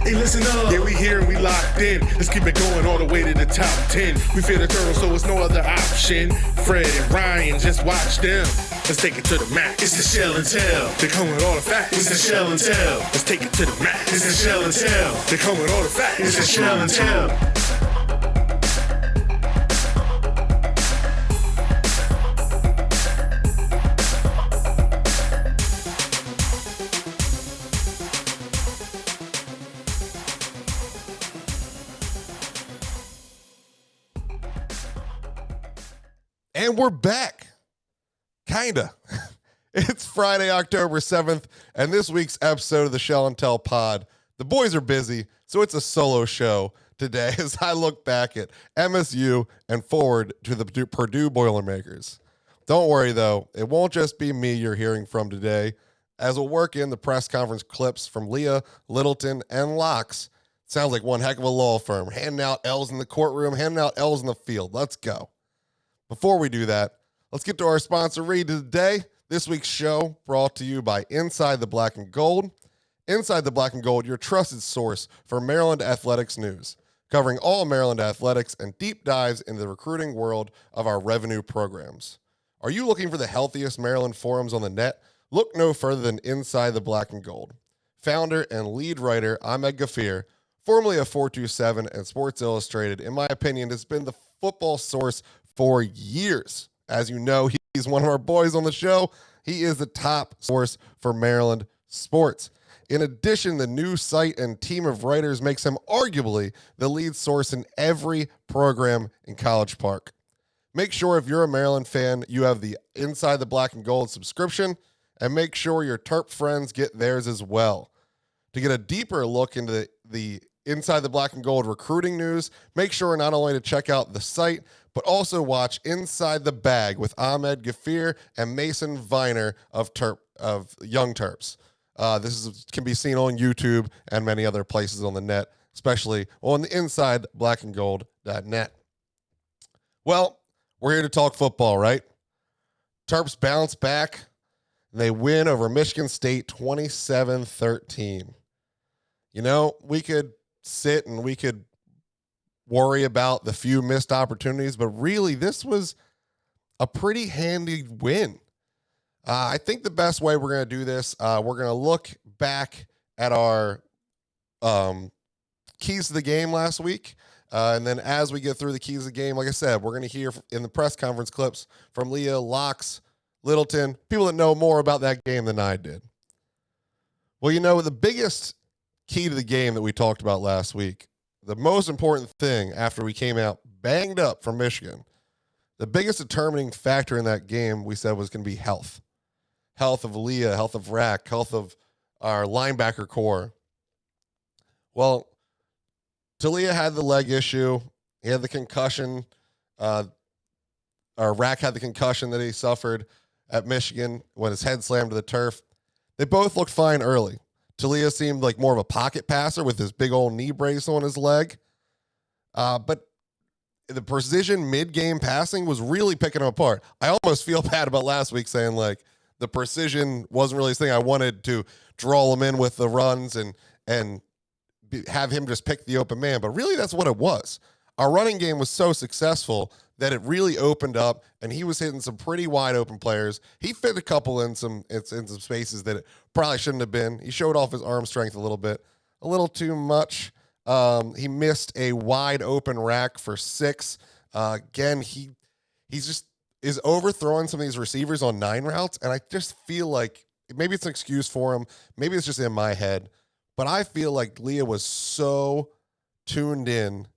Hey, listen up. Yeah, we here and we locked in. Let's keep it going all the way to the top 10. We fear the turtles, so it's no other option. Fred and Ryan, just watch them. Let's take it to the max. It's the shell and tell. They come with all the facts. It's the shell and tell. Let's take it to the max. It's the shell and tell. They come with all the facts. It's the shell and tell. And we're back. Kinda. It's Friday, October 7th, and this week's episode of the Shell and Tell pod. The boys are busy, so it's a solo show today as I look back at MSU and forward to the Purdue Boilermakers. Don't worry, though. It won't just be me you're hearing from today, as we'll work in the press conference clips from Leah, Littleton, and Locks. Sounds like one heck of a law firm, handing out L's in the courtroom, handing out L's in the field. Let's go. Before we do that, let's get to our sponsor read of the day. This week's show brought to you by Inside the Black and Gold. Inside the Black and Gold, your trusted source for Maryland athletics news, covering all Maryland athletics and deep dives into the recruiting world of our revenue programs. Are you looking for the healthiest Maryland forums on the net? Look no further than Inside the Black and Gold. Founder and lead writer Ahmed Gafir, formerly of 427 and Sports Illustrated, in my opinion, has been the football source for years. As you know, he's one of our boys on the show. He is the top source for Maryland sports. In addition, the new site and team of writers makes him arguably the lead source in every program in College Park. Make sure if you're a Maryland fan, you have the Inside the Black and Gold subscription, and make sure your Terp friends get theirs as well. To get a deeper look into the Inside the Black and Gold recruiting news, make sure not only to check out the site, but also watch Inside the Bag with Ahmed Gafir and Mason Viner of Young Terps. This can be seen on YouTube and many other places on the net, especially on the InsideBlackandGold.net. Well, we're here to talk football, right? Terps bounce back. They win over Michigan State 27-13. You know, we could sit and we could worry about the few missed opportunities, but really this was a pretty handy win. I think the best way we're going to do this, we're going to look back at our keys to the game last week. And then as we get through the keys of the game, like I said, we're going to hear in the press conference clips from Leah, Locks, Littleton, people that know more about that game than I did. Well, you know, the biggest key to the game that we talked about last week, the most important thing after we came out banged up from Michigan, the biggest determining factor in that game, we said, was going to be health. Health of Leah, health of Rack, health of our linebacker core. Well, Taulia had the leg issue. He had the concussion. Rack had the concussion that he suffered at Michigan when his head slammed to the turf. They both looked fine early. Taulia seemed like more of a pocket passer with his big old knee brace on his leg. But the precision mid-game passing was really picking him apart. I almost feel bad about last week saying, like, the precision wasn't really his thing. I wanted to draw him in with the runs and have him just pick the open man. But really, that's what it was. Our running game was so successful that it really opened up, and he was hitting some pretty wide open players. He fit a couple in some spaces that it probably shouldn't have been. He showed off his arm strength a little too much. He missed a wide open rack for 6. Again, he's just is overthrowing some of these receivers on 9 routes, and I just feel like maybe it's an excuse for him. Maybe it's just in my head, but I feel like Leah was so tuned in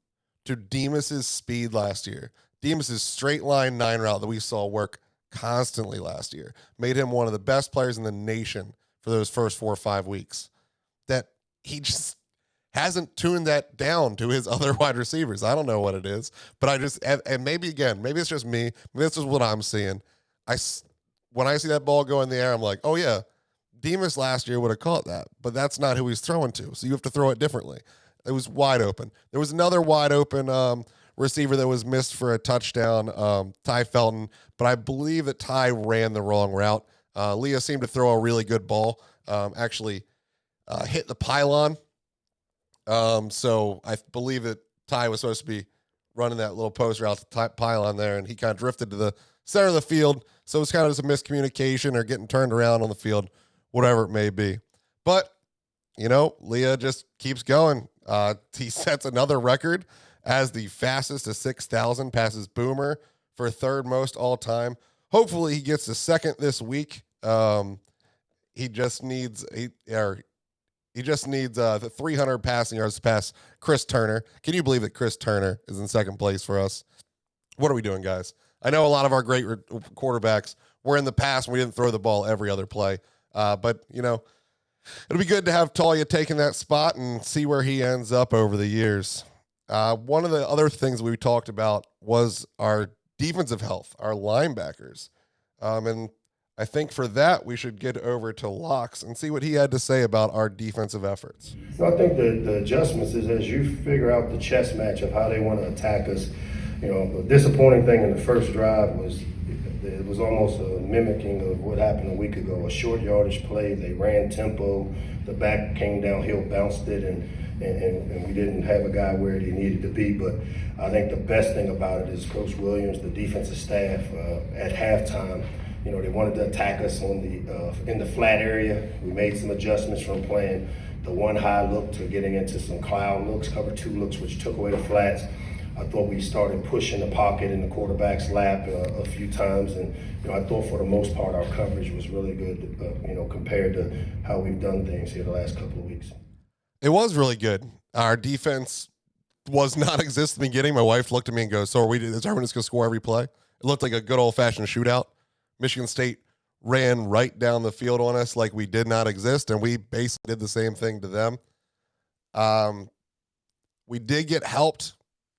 to Demas's speed last year. Demas's straight line 9 route that we saw work constantly last year made him one of the best players in the nation for those first 4 or 5 weeks. That he just hasn't tuned that down to his other wide receivers. I don't know what it is, but and maybe it's just me. Maybe this is what I'm seeing. When I see that ball go in the air, I'm like, oh yeah, Demas last year would have caught that, but that's not who he's throwing to. So you have to throw it differently. It was wide open. There was another wide open receiver that was missed for a touchdown, Ty Felton, but I believe that Ty ran the wrong route. Leah seemed to throw a really good ball, actually hit the pylon So I believe that Ty was supposed to be running that little post route to pylon there, and he kind of drifted to the center of the field. So it's kind of just a miscommunication or getting turned around on the field, whatever it may be. But, Leah just keeps going. He sets another record as the fastest to 6,000, passes Boomer for third most all time. Hopefully he gets the second this week. He just needs the 300 passing yards to pass Chris Turner. Can you believe that Chris Turner is in second place for us? What are we doing, guys? I know a lot of our great quarterbacks were in the past and we didn't throw the ball every other play. But, it'll be good to have Taulia taking that spot and see where he ends up over the years. One of the other things we talked about was our defensive health, our linebackers. And I think for that, we should get over to Locks and see what he had to say about our defensive efforts. So I think the adjustments is as you figure out the chess match of how they want to attack us. The disappointing thing in the first drive was it was almost a mimicking of what happened a week ago. A short yardage play, they ran tempo, the back came downhill, bounced it, and we didn't have a guy where he needed to be. But I think the best thing about it is Coach Williams, the defensive staff, at halftime, they wanted to attack us on in the flat area. We made some adjustments from playing the one high look to getting into some cloud looks, cover two looks, which took away the flats. I thought we started pushing the pocket in the quarterback's lap a few times, and I thought for the most part our coverage was really good, compared to how we've done things here the last couple of weeks. It was really good. Our defense was non-existent in the beginning. My wife looked at me and goes, "So is everyone just going to score every play?" It looked like a good old-fashioned shootout. Michigan State ran right down the field on us like we did not exist, and we basically did the same thing to them. We did get helped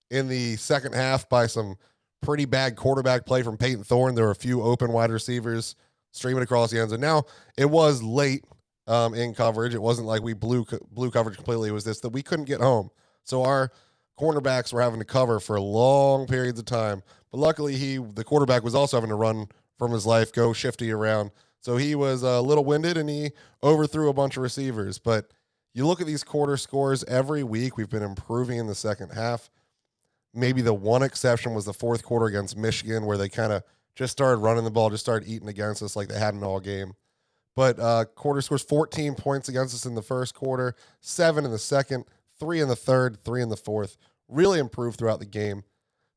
in the second half by some pretty bad quarterback play from Peyton Thorne. There were a few open wide receivers streaming across the end zone. Now, it was late in coverage. It wasn't like we blew coverage completely. It was this that we couldn't get home. So our cornerbacks were having to cover for long periods of time. But luckily, the quarterback was also having to run from his life, go shifty around. So he was a little winded, and he overthrew a bunch of receivers. But you look at these quarter scores every week, we've been improving in the second half. Maybe the one exception was the fourth quarter against Michigan, where they kind of just started running the ball, just started eating against us like they hadn't all game. But quarter scores 14 points against us in the first quarter, 7 in the second, 3 in the third, 3 in the fourth. Really improved throughout the game.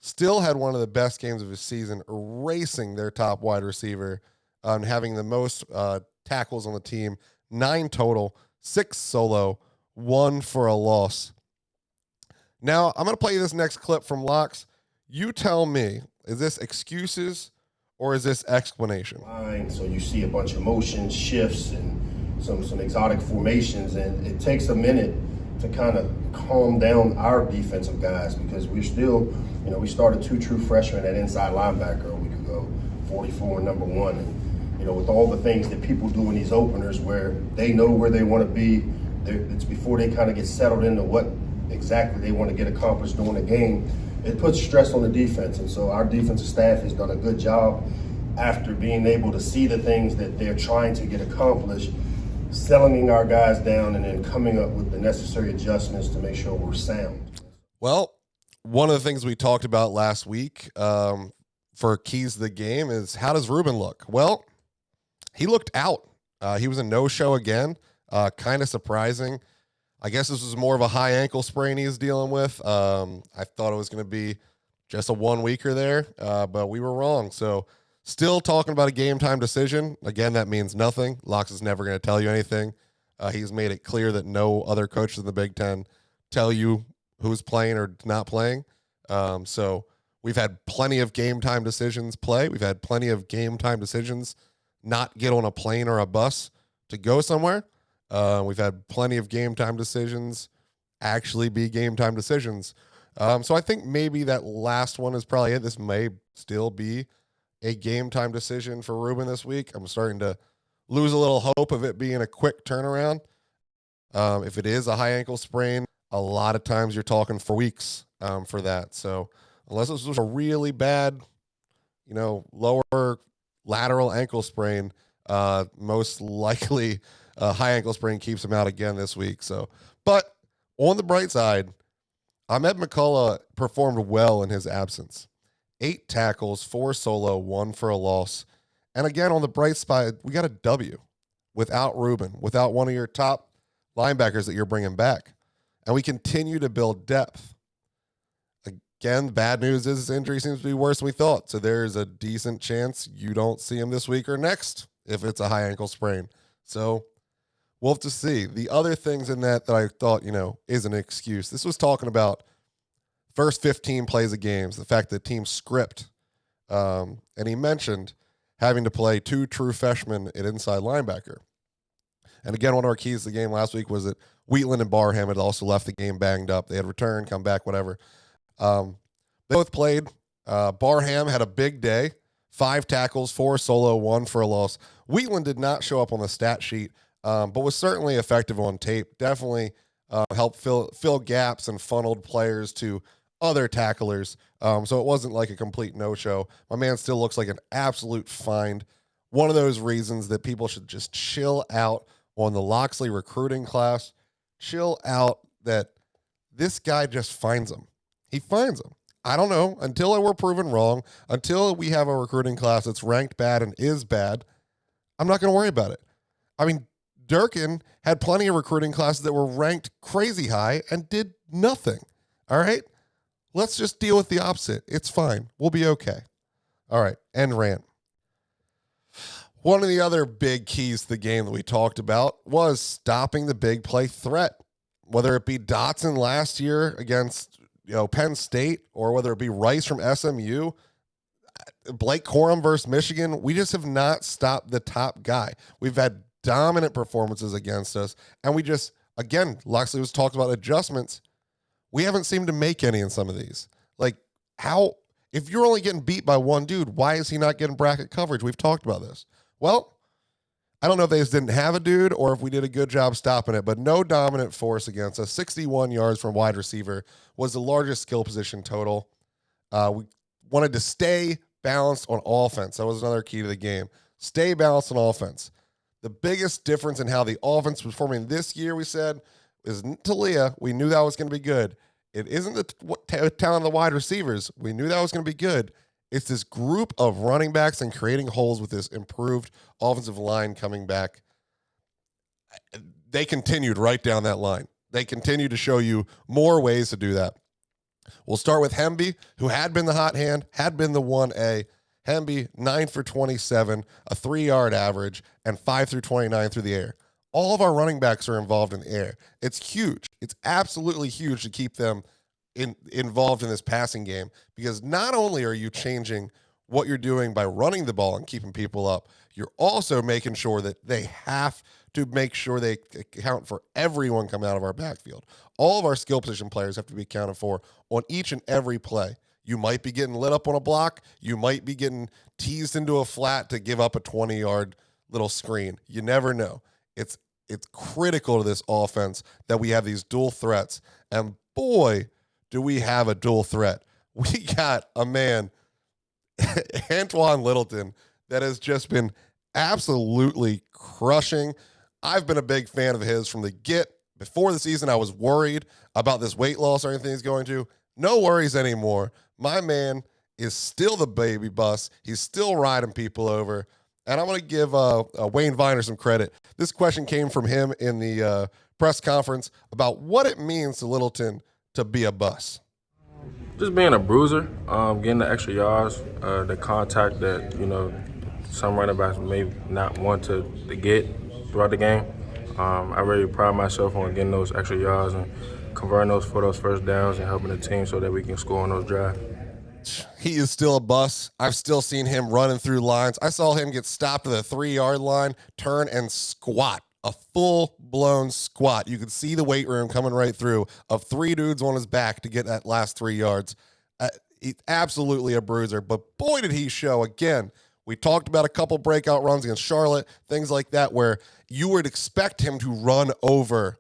Still had one of the best games of his season, erasing their top wide receiver, having the most tackles on the team, 9 total, 6 solo, 1 for a loss. Now, I'm going to play you this next clip from Locks. You tell me, is this excuses or is this explanation? So you see a bunch of motion shifts and some exotic formations, and it takes a minute to kind of calm down our defensive guys, because we're still, we started 2 true freshmen at inside linebacker a week ago, 44 and number 1. And, with all the things that people do in these openers where they know where they want to be, it's before they kind of get settled into what exactly they want to get accomplished during the game, it puts stress on the defense. And so our defensive staff has done a good job after being able to see the things that they're trying to get accomplished, settling our guys down and then coming up with the necessary adjustments to make sure we're sound. Well, one of the things we talked about last week for keys to the game is, how does Ruben look? Well, he looked out. He was a no-show again, kind of surprising. I guess this was more of a high ankle sprain he was dealing with. I thought it was going to be just a 1-weeker there, but we were wrong. So still talking about a game time decision. Again, that means nothing. Locks is never going to tell you anything. He's made it clear that no other coaches in the Big Ten tell you who's playing or not playing. So we've had plenty of game time decisions play. We've had plenty of game time decisions not get on a plane or a bus to go somewhere. We've had plenty of game time decisions actually be game time decisions. So I think maybe that last one is probably it. This may still be a game time decision for Ruben this week. I'm starting to lose a little hope of it being a quick turnaround. If it is a high ankle sprain, a lot of times you're talking for weeks for that. So unless this was a really bad, lower lateral ankle sprain, most likely a high ankle sprain keeps him out again this week. So, but On the bright side, Ahmed McCullough performed well in his absence. 8 tackles, 4 solo, 1 for a loss. And again, on the bright side, we got a W without Reuben, without one of your top linebackers that you're bringing back. And we continue to build depth. Again, bad news is his injury seems to be worse than we thought. So there's a decent chance you don't see him this week or next if it's a high ankle sprain. So we'll have to see. The other things in that I thought, is an excuse. This was talking about first 15 plays of games, the fact that team script. And he mentioned having to play 2 true freshmen at inside linebacker. And again, one of our keys to the game last week was that Wheatland and Barham had also left the game banged up. They had returned, come back, whatever. They both played. Barham had a big day, 5 tackles, 4 solo, 1 for a loss. Wheatland did not show up on the stat sheet, but was certainly effective on tape. Definitely helped fill gaps and funneled players to other tacklers. So it wasn't like a complete no-show. My man still looks like an absolute find. One of those reasons that people should just chill out on the Loxley recruiting class. Chill out that this guy just finds them. He finds them. I don't know. Until we're proven wrong, until we have a recruiting class that's ranked bad and is bad, I'm not going to worry about it. I mean, Durkin had plenty of recruiting classes that were ranked crazy high and did nothing. All right? Let's just deal with the opposite. It's fine. We'll be okay. All right. End rant. One of the other big keys to the game that we talked about was stopping the big play threat, whether it be Dotson last year against Penn State, or whether it be Rice from SMU, Blake Corum versus Michigan. We just have not stopped the top guy. We've had dominant performances against us, and we just, again, Loxley was talked about adjustments. We haven't seemed to make any in some of these. Like, how, if you're only getting beat by one dude, why is he not getting bracket coverage? We've talked about this. Well, I don't know if they just didn't have a dude or if we did a good job stopping it, but no dominant force against us. 61 yards from wide receiver was the largest skill position total. We wanted to stay balanced on offense. That was another key to the game. Stay balanced on offense. The biggest difference in how the offense was performing this year, we said, is Taulia. We knew that was going to be good. It isn't the talent of the wide receivers. We knew that was going to be good. It's this group of running backs and creating holes with this improved offensive line coming back. They continued right down that line. They continue to show you more ways to do that. We'll start with Hemby, who had been the hot hand, had been the 1A. Hemby, 9 for 27, a 3-yard average, and 5 through 29 through the air. All of our running backs are involved in the air. It's huge. It's absolutely huge to keep them involved in this passing game, because not only are you changing what you're doing by running the ball and keeping people up, you're also making sure that they have to make sure they account for everyone coming out of our backfield. All of our skill position players have to be accounted for on each and every play. You might be getting lit up on a block. You might be getting teased into a flat to give up a 20-yard little screen. You never know. It's critical to this offense that we have these dual threats. And boy, do we have a dual threat. We got a man, Antoine Littleton, that has just been absolutely crushing. I've been a big fan of his from the get. Before the season, I was worried about this weight loss or anything he's going to. No worries anymore. My man is still the baby bus. He's still riding people over. And I'm going to give Wayne Viner some credit. This question came from him in the press conference about what it means to Littleton to be a bus. Just being a bruiser, getting the extra yards, the contact that, some running backs may not want to get throughout the game. I really pride myself on getting those extra yards and converting those for those first downs and helping the team so that we can score on those drives. He is still a bus. I've still seen him running through lines. I saw him get stopped at the 3-yard line, turn and squat, a full-blown squat. You could see the weight room coming right through of 3 dudes on his back to get that last 3 yards. He's absolutely a bruiser, but boy, did he show. Again, we talked about a couple breakout runs against Charlotte, things like that, where you would expect him to run over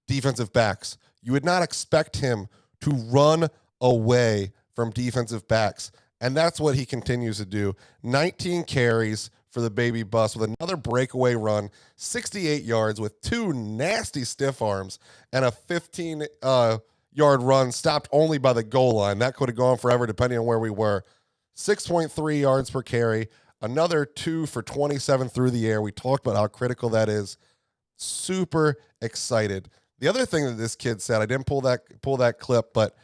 defensive backs. You would not expect him to run away from defensive backs. And that's what he continues to do. 19 carries for the Baby Bus with another breakaway run, 68 yards with 2 nasty stiff arms and a 15-yard run stopped only by the goal line. That could have gone forever depending on where we were. 6.3 yards per carry, another 2 for 27 through the air. We talked about how critical that is. Super excited. The other thing that this kid said, I didn't pull that clip, but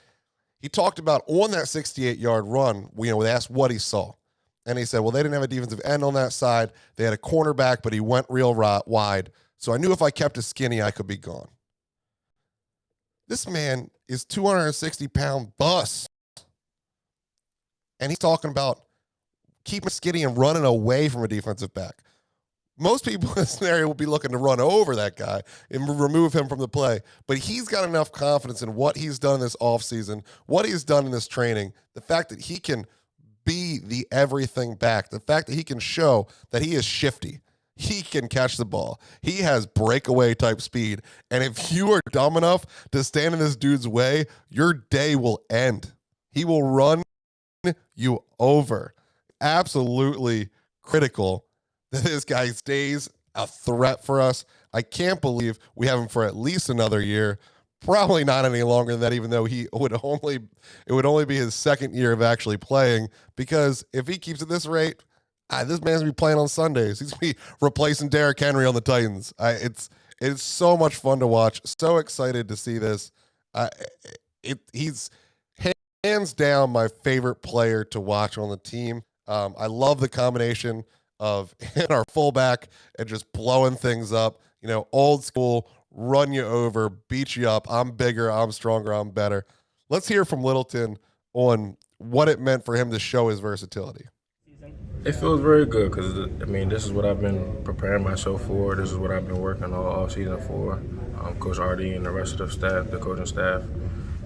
he talked about on that 68-yard run, they asked what he saw. And he said, well, they didn't have a defensive end on that side. They had a cornerback, but he went real wide. So I knew if I kept it skinny, I could be gone. This man is 260-pound bus. And he's talking about keeping skinny and running away from a defensive back. Most people in this scenario will be looking to run over that guy and remove him from the play. But he's got enough confidence in what he's done this offseason, what he's done in this training, the fact that he can be the everything back, the fact that he can show that he is shifty. He can catch the ball. He has breakaway type speed. And if you are dumb enough to stand in this dude's way, your day will end. He will run you over. Absolutely critical that this guy stays a threat for us. I can't believe we have him for at least another year. Probably not any longer than that, even though it would only be his second year of actually playing, because if he keeps at this rate, this man's gonna be playing on Sundays. He's gonna be replacing Derrick Henry on the Titans. It's so much fun to watch. So excited to see this. He's hands down my favorite player to watch on the team. I love the combination of hitting our fullback and just blowing things up. Old school, run you over, beat you up. I'm bigger, I'm stronger, I'm better. Let's hear from Littleton on what it meant for him to show his versatility. It feels very good because, this is what I've been preparing myself for. This is what I've been working all season for. Coach Ardy and the rest of the staff, the coaching staff,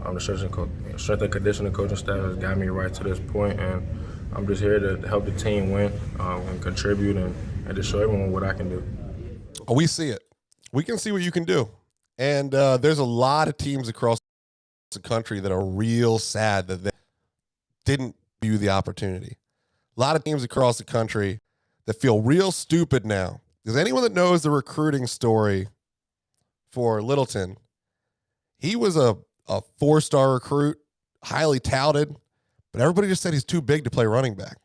the strength and conditioning coaching staff has got me right to this point, and I'm just here to help the team win and contribute and to show everyone what I can do. We see it. We can see what you can do. And there's a lot of teams across the country that are real sad that they didn't view the opportunity. A lot of teams across the country that feel real stupid now. Because anyone that knows the recruiting story for Littleton, he was a 4-star recruit, highly touted, but everybody just said he's too big to play running back.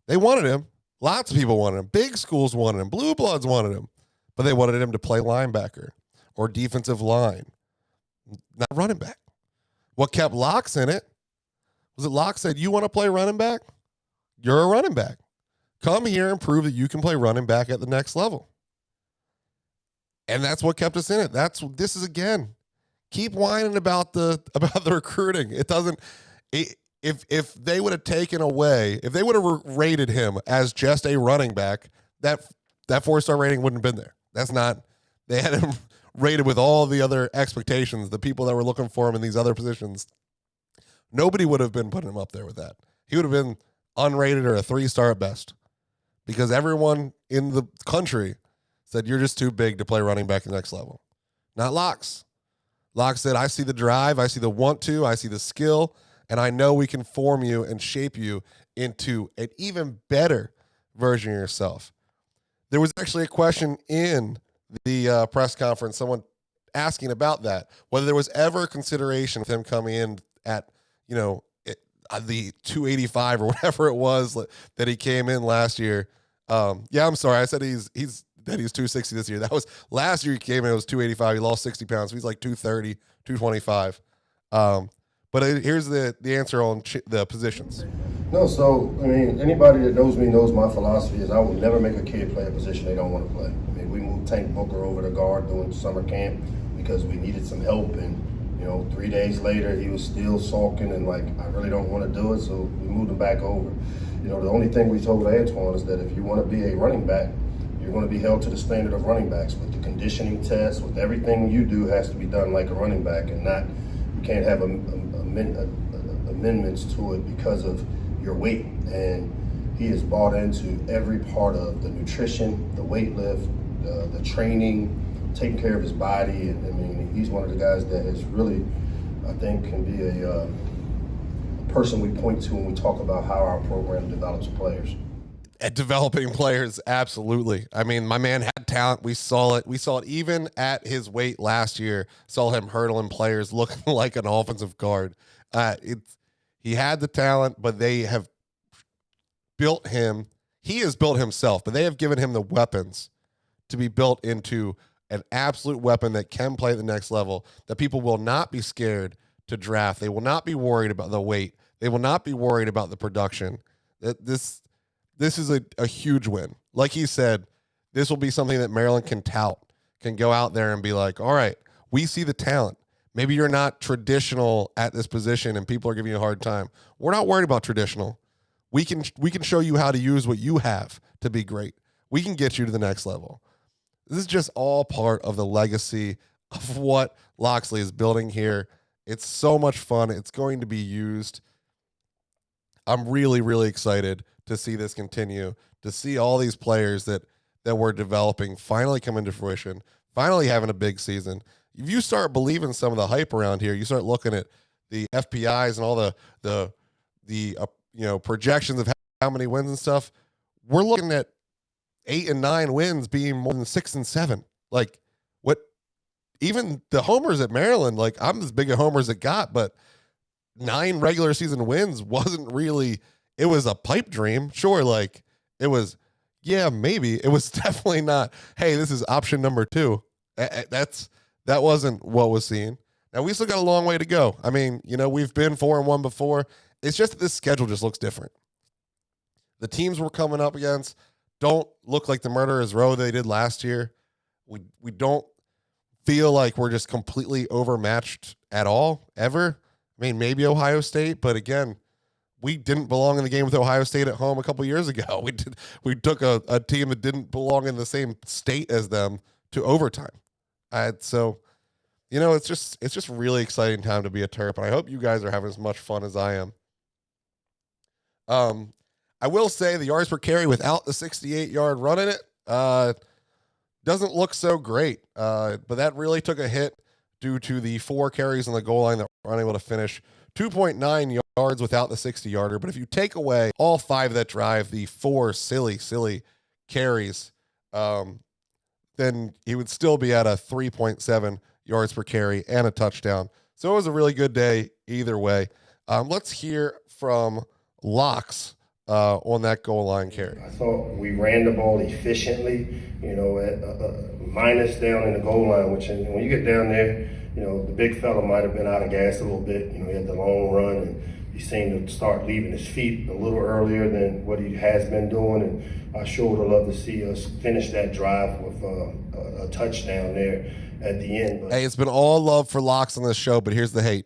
They wanted him. Lots of people wanted him. Big schools wanted him. Blue Bloods wanted him. But they wanted him to play linebacker or defensive line, not running back. What kept Locks in it was that Locks said, you want to play running back? You're a running back. Come here and prove that you can play running back at the next level. And that's what kept us in it. This is, again, keep whining about the recruiting. It doesn't if they would have taken away, if they would have rated him as just a running back, that 4-star rating wouldn't have been there. That's not, they had him rated with all the other expectations, the people that were looking for him in these other positions. Nobody would have been putting him up there with that. He would have been unrated or a 3-star at best, because everyone in the country said, you're just too big to play running back at the next level. Not Locks. Locks said, I see the drive, I see the want to, I see the skill, and I know we can form you and shape you into an even better version of yourself. There was actually a question in the press conference, someone asking about that, whether there was ever consideration of him coming in at, the 285 or whatever it was that he came in last year. I'm sorry. I said he's 260 this year. That was last year he came in, it was 285. He lost 60 pounds. So he's like 230, 225. But here's the answer on the positions. No, so, anybody that knows me knows my philosophy is I will never make a kid play a position they don't want to play. We moved Tank Booker over to guard during summer camp because we needed some help, and 3 days later he was still sulking and I really don't want to do it, so we moved him back over. The only thing we told Antoine is that if you want to be a running back, you're going to be held to the standard of running backs. With the conditioning tests, with everything you do has to be done like a running back, and you can't have amendments to it because of your weight. And he is bought into every part of the nutrition, the weight lift, the training, taking care of his body. And he's one of the guys that is really, I think, can be a person we point to when we talk about how our program develops players. At developing players, absolutely. I mean, my man had talent. We saw it. We saw it even at his weight last year. Saw him hurdling players looking like an offensive guard. He had the talent, but they have built him. He has built himself, but they have given him the weapons to be built into an absolute weapon that can play at the next level, that people will not be scared to draft. They will not be worried about the weight. They will not be worried about the production. This is a huge win. Like he said, this will be something that Maryland can tout, can go out there and be like, all right, we see the talent. Maybe you're not traditional at this position and people are giving you a hard time. We're not worried about traditional. We can show you how to use what you have to be great. We can get you to the next level. This is just all part of the legacy of what Locksley is building here. It's so much fun. It's going to be used. I'm really, really excited to see this continue, to see all these players that we're developing finally come into fruition, finally having a big season. If you start believing some of the hype around here, you start looking at the FPIs and all the projections of how many wins and stuff. We're looking at 8 and 9 wins being more than 6 and 7. Like, what? Even the homers at Maryland, like, I'm as big a homer as it got, but 9 regular season wins wasn't really. It was a pipe dream. Sure, like, it was, yeah, maybe. It was definitely not, hey, this is option number 2. That wasn't what was seen. Now, we still got a long way to go. I mean, we've been 4-1 before. It's just that this schedule just looks different. The teams we're coming up against don't look like the Murderers Row they did last year. We don't feel like we're just completely overmatched at all, ever. I mean, maybe Ohio State, but again, we didn't belong in the game with Ohio State at home a couple years ago. We took a team that didn't belong in the same state as them to overtime. So, it's just really exciting time to be a Terp, and I hope you guys are having as much fun as I am. I will say the yards per carry without the 68-yard run in it doesn't look so great, but that really took a hit due to the 4 carries on the goal line that were unable to finish. 2.9 yards without the 60-yarder. But if you take away all 5 that drive, the 4 silly carries, then he would still be at a 3.7 yards per carry and a touchdown. So it was a really good day either way. Let's hear from Locks on that goal line carry. I thought we ran the ball efficiently, at minus down in the goal line, which when you get down there, the big fella might have been out of gas a little bit. He had the long run, and he seemed to start leaving his feet a little earlier than what he has been doing. And I sure would have loved to see us finish that drive with a touchdown there at the end. But, hey, it's been all love for Locks on this show, but here's the hate.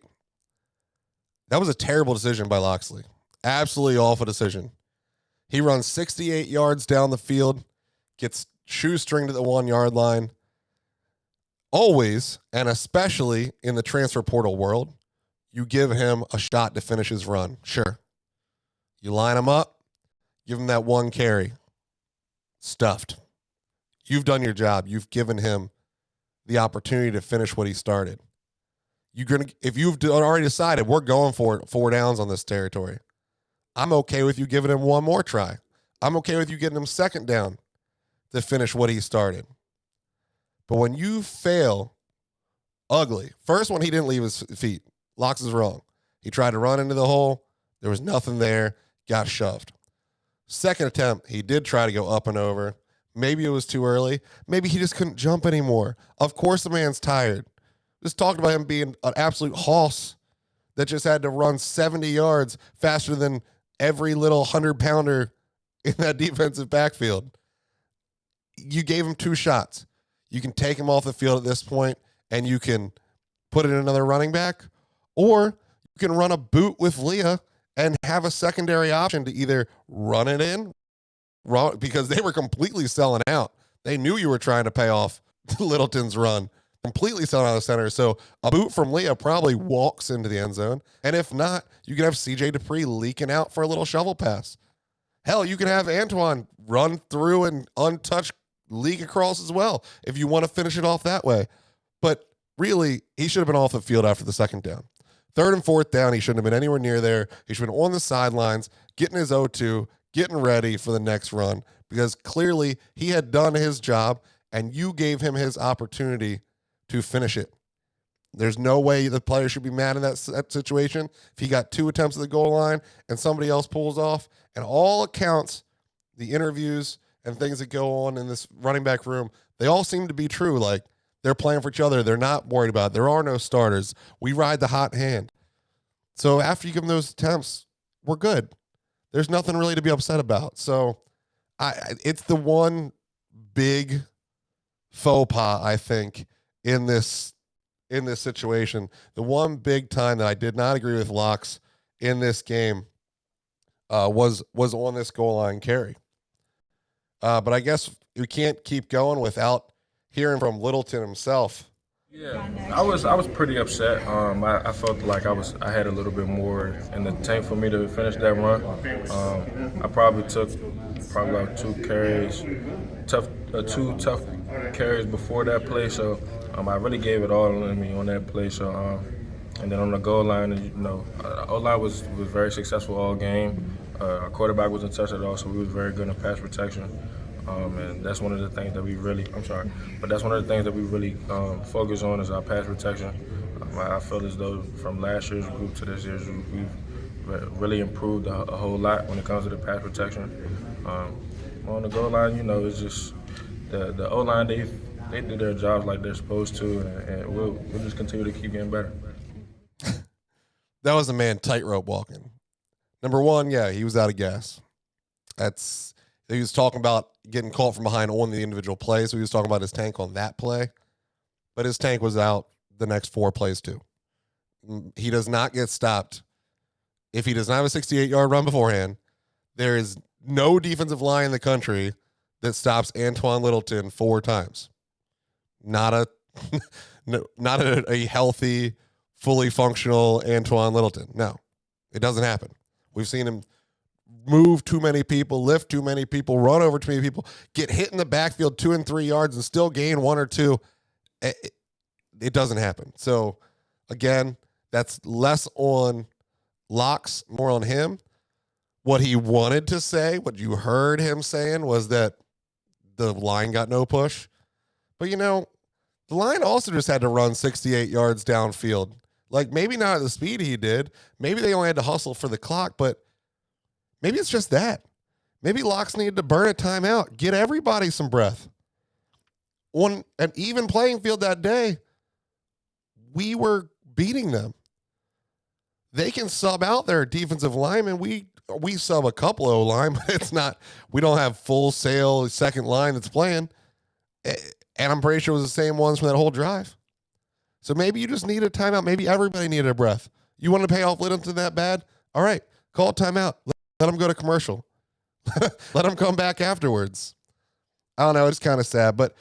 That was a terrible decision by Locksley. Absolutely awful decision. He runs 68 yards down the field, gets shoestringed at the 1-yard line. Always, and especially in the transfer portal world, you give him a shot to finish his run. Sure. You line him up, give him that 1 carry. Stuffed. You've done your job. You've given him the opportunity to finish what he started. If you've already decided we're going for it, 4 downs on this territory, I'm okay with you giving him 1 more try. I'm okay with you getting him 2nd down to finish what he started. But when you fail ugly, first one, he didn't leave his feet. Locks is wrong. He tried to run into the hole. There was nothing there. Got shoved. Second attempt, he did try to go up and over. Maybe it was too early. Maybe he just couldn't jump anymore. Of course the man's tired. Just talked about him being an absolute hoss that just had to run 70 yards faster than every little 100-pounder in that defensive backfield. You gave him 2 shots. You can take him off the field at this point, and you can put in another running back, or you can run a boot with Leah and have a secondary option to either run it in, because they were completely selling out. They knew you were trying to pay off Littleton's run, completely selling out of the center. So a boot from Leah probably walks into the end zone, and if not, you can have CJ Dupree leaking out for a little shovel pass. Hell, you can have Antoine run through and untouched leak across as well if you want to finish it off that way. But really, he should have been off the field after the 2nd down. 3rd and 4th down, he shouldn't have been anywhere near there. He should have been on the sidelines, getting his 0-2, getting ready for the next run, because clearly he had done his job and you gave him his opportunity to finish it. There's no way the player should be mad in that situation if he got 2 attempts at the goal line and somebody else pulls off. And all accounts, the interviews and things that go on in this running back room, they all seem to be true. Like, they're playing for each other. They're not worried about it. There are no starters. We ride the hot hand. So after you give them those attempts, we're good. There's nothing really to be upset about. So it's the one big faux pas, I think, in this situation. The one big time that I did not agree with Locks in this game was on this goal line carry. But I guess we can't keep going without hearing from Littleton himself. Yeah, I was pretty upset. I felt like I had a little bit more in the tank for me to finish that run. I probably took like 2 carries, two tough carries before that play. So I really gave it all in me on that play. So and then on the goal line, O-line was very successful all game. Our quarterback wasn't touched at all, so we was very good in pass protection. And that's one of the things that we really, that's one of the things that we really focus on is our pass protection. I feel as though from last year's group to this year's group, we've really improved a whole lot when it comes to the pass protection. On the goal line, it's just the O-line, they do their jobs like they're supposed to, and we'll just continue to keep getting better. That was a man tightrope walking. Number one, yeah, he was out of gas. He was talking about getting caught from behind on the individual play, so he was talking about his tank on that play. But his tank was out the next 4 plays too. He does not get stopped. If he does not have a 68-yard run beforehand, there is no defensive line in the country that stops Antoine Littleton 4 times. Not a healthy, fully functional Antoine Littleton. No, it doesn't happen. We've seen him move too many people, lift too many people, run over too many people, get hit in the backfield 2 and 3 yards and still gain 1 or 2. It doesn't happen. So, again, that's less on Locks, more on him. What he wanted to say, what you heard him saying, was that the line got no push. But, the line also just had to run 68 yards downfield. Like, maybe not at the speed he did. Maybe they only had to hustle for the clock, but maybe it's just that. Maybe Locks needed to burn a timeout, get everybody some breath. On an even playing field that day, we were beating them. They can sub out their defensive linemen. We sub a couple of O-line, but it's not, we don't have full sail second line that's playing. And I'm pretty sure it was the same ones from that whole drive. So maybe you just need a timeout. Maybe everybody needed a breath. You want to pay off Littleton that bad? All right, call a timeout. Let them go to commercial. Let them come back afterwards. I don't know. It's kind of sad. But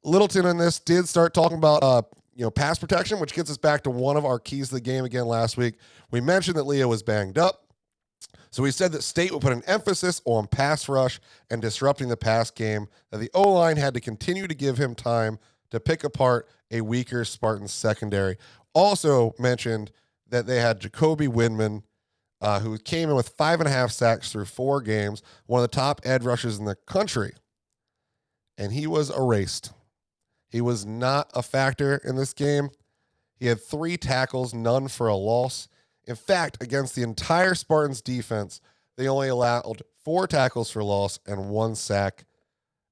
Littleton in this did start talking about pass protection, which gets us back to one of our keys to the game again last week. We mentioned that Leo was banged up. So we said that State would put an emphasis on pass rush and disrupting the pass game, that the O-line had to continue to give him time to pick apart a weaker Spartan secondary. Also mentioned that they had Jacoby Windman, who came in with 5.5 sacks through 4 games, one of the top edge rushers in the country. And he was erased. He was not a factor in this game. He had 3 tackles, none for a loss. In fact, against the entire Spartans defense, they only allowed 4 tackles for loss and 1 sack.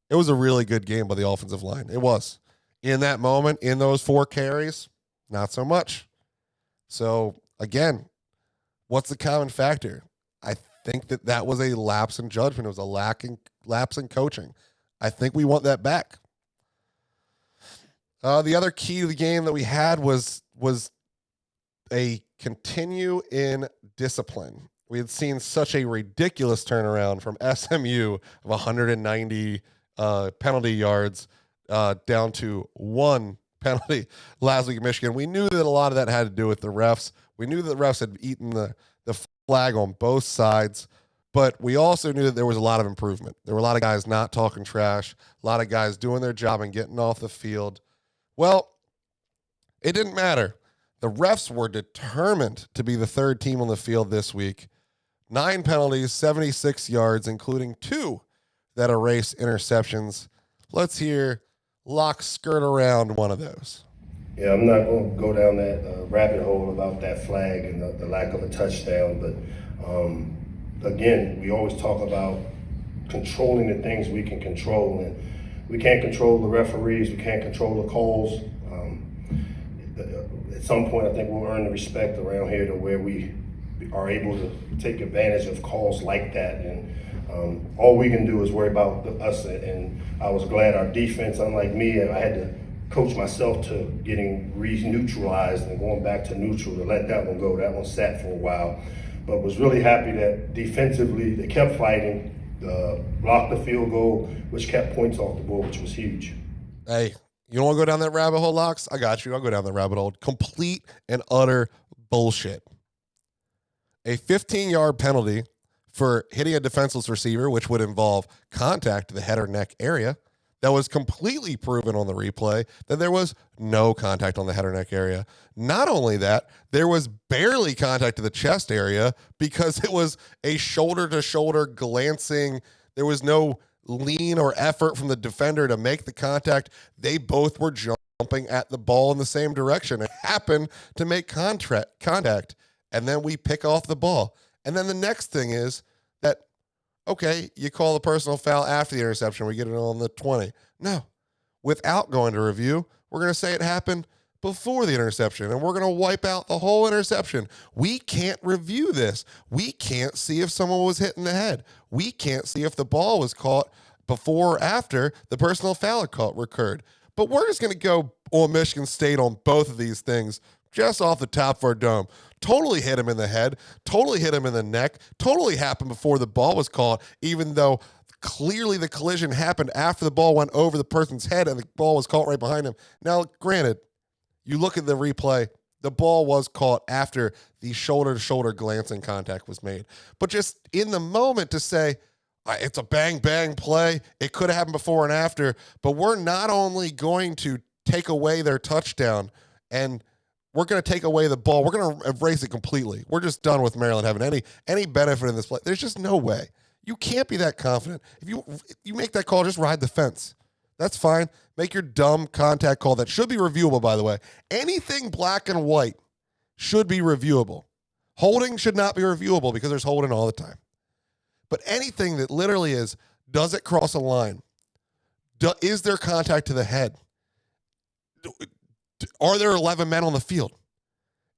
It was a really good game by the offensive line. It was. In that moment, in those 4 carries, not so much. So, again, what's the common factor? I think that was a lapse in judgment. It was a lapse in coaching. I think we want that back. The other key to the game that we had was a continue in discipline. We had seen such a ridiculous turnaround from SMU of 190 penalty yards down to 1 penalty last week in Michigan. We knew that a lot of that had to do with the refs. We knew that the refs had eaten the flag on both sides, but we also knew that there was a lot of improvement. There were a lot of guys not talking trash, a lot of guys doing their job and getting off the field. Well, it didn't matter. The refs were determined to be the 3rd team on the field this week 9 penalties, 76 yards, including 2 that erase interceptions. Let's hear Locke skirt around one of those. Yeah, I'm not going to go down that rabbit hole about that flag and the lack of a touchdown, but again, we always talk about controlling the things we can control, and we can't control the referees, we can't control the calls. At some point, I think we'll earn the respect around here to where we are able to take advantage of calls like that, and all we can do is worry about us. And I was glad our defense, unlike me, I had to coach myself to getting neutralized and going back to neutral to let that one go. That one sat for a while, but was really happy that defensively they kept fighting, blocked the field goal, which kept points off the board, which was huge. Hey, you don't want to go down that rabbit hole, Locks? I got you. I'll go down that rabbit hole. Complete and utter bullshit. A 15-yard penalty for hitting a defenseless receiver, which would involve contact to the head or neck area. That was completely proven on the replay that there was no contact on the head or neck area. Not only that, there was barely contact to the chest area because it was a shoulder-to-shoulder glancing. There was no lean or effort from the defender to make the contact. They both were jumping at the ball in the same direction. It happened to make contact, and then we pick off the ball. And then the next thing is that, okay, you call the personal foul after the interception. We get it on the 20. No. Without going to review, we're going to say it happened before the interception, and we're going to wipe out the whole interception. We can't review this. We can't see if someone was hit in the head. We can't see if the ball was caught before or after the personal foul occurred. But we're just going to go on Michigan State on both of these things just off the top of our dome. Totally hit him in the head, totally hit him in the neck, totally happened before the ball was caught, even though clearly the collision happened after the ball went over the person's head and the ball was caught right behind him. Now, granted, you look at the replay, the ball was caught after the shoulder-to-shoulder glancing contact was made. But just in the moment to say, it's a bang-bang play, it could have happened before and after, but we're not only going to take away their touchdown and we're going to take away the ball. We're going to erase it completely. We're just done with Maryland having any benefit in this play. There's just no way. You can't be that confident. If you make that call, just ride the fence. That's fine. Make your dumb contact call that should be reviewable, by the way. Anything black and white should be reviewable. Holding should not be reviewable because there's holding all the time. But anything that literally is, does it cross a line? Is there contact to the head? Are there 11 men on the field?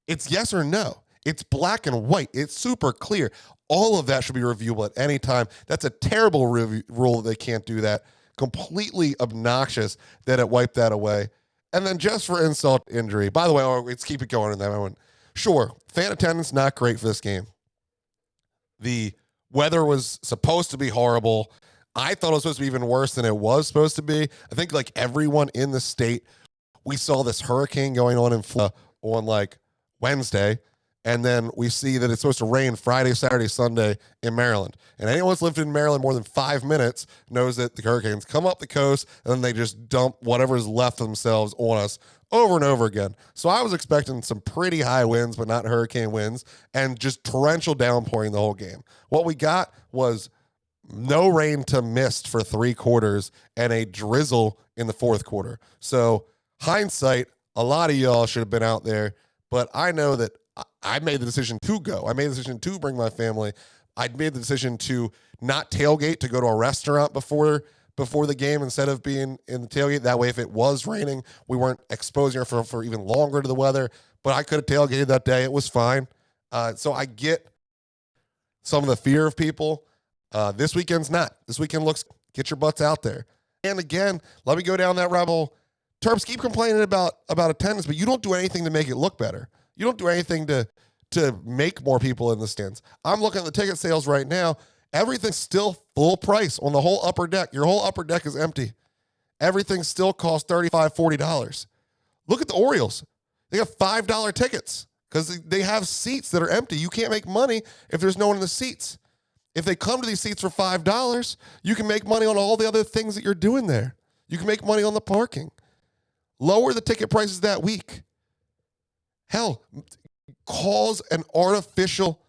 It's yes or no. It's black and white. It's super clear. All of that should be reviewable at any time. That's a terrible rule that they can't do that. Completely obnoxious that it wiped that away. And then just for insult to injury. By the way, let's keep it going in that one. Sure, fan attendance not great for this game. The weather was supposed to be horrible. I thought it was supposed to be even worse than it was supposed to be. I think like everyone in the state, we saw this hurricane going on in Florida on like Wednesday, and then we see that it's supposed to rain Friday, Saturday, Sunday in Maryland. And anyone who's lived in Maryland more than 5 minutes knows that the hurricanes come up the coast, and then they just dump whatever's left of themselves on us over and over again. So I was expecting some pretty high winds, but not hurricane winds, and just torrential downpouring the whole game. What we got was no rain to mist for 3 quarters and a drizzle in the 4th quarter. So hindsight, a lot of y'all should have been out there, but I know that I made the decision to go. I made the decision to bring my family. I made the decision to not tailgate, to go to a restaurant before the game instead of being in the tailgate. That way, if it was raining, we weren't exposing her for even longer to the weather, but I could have tailgated that day. It was fine. So I get some of the fear of people. This weekend's not. This weekend looks, get your butts out there. And again, let me go down that rabbit hole. Terps, keep complaining about attendance, but you don't do anything to make it look better. You don't do anything to make more people in the stands. I'm looking at the ticket sales right now. Everything's still full price on the whole upper deck. Your whole upper deck is empty. Everything still costs $35, $40. Look at the Orioles. They have $5 tickets because they have seats that are empty. You can't make money if there's no one in the seats. If they come to these seats for $5, you can make money on all the other things that you're doing there. You can make money on the parking. Lower the ticket prices that week. Hell, cause an artificial,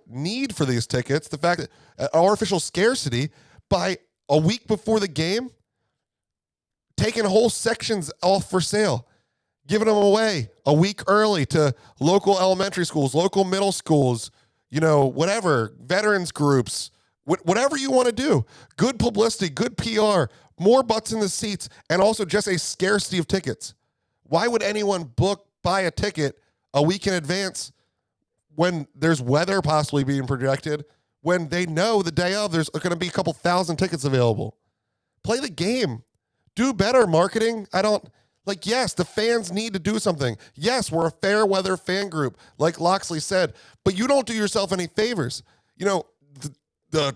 need for these tickets, the fact that artificial scarcity by a week before the game, taking whole sections off for sale, giving them away a week early to local elementary schools, local middle schools, whatever, veterans groups, whatever you want to do. Good publicity, good PR, more butts in the seats, and also just a scarcity of tickets. Why would anyone buy a ticket a week in advance when there's weather possibly being projected, when they know the day of there's going to be a couple thousand tickets available? Play the game. Do better marketing. Yes, the fans need to do something. Yes, we're a fair weather fan group, like Loxley said, but you don't do yourself any favors. The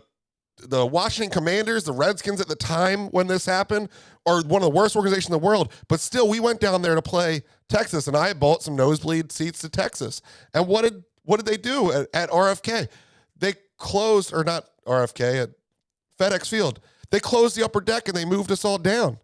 Washington Commanders, the Redskins at the time when this happened, are one of the worst organizations in the world, but still we went down there to play Texas, and I bought some nosebleed seats to Texas. And what did they do at RFK? They closed, or not RFK, at FedEx Field. They closed the upper deck and they moved us all down.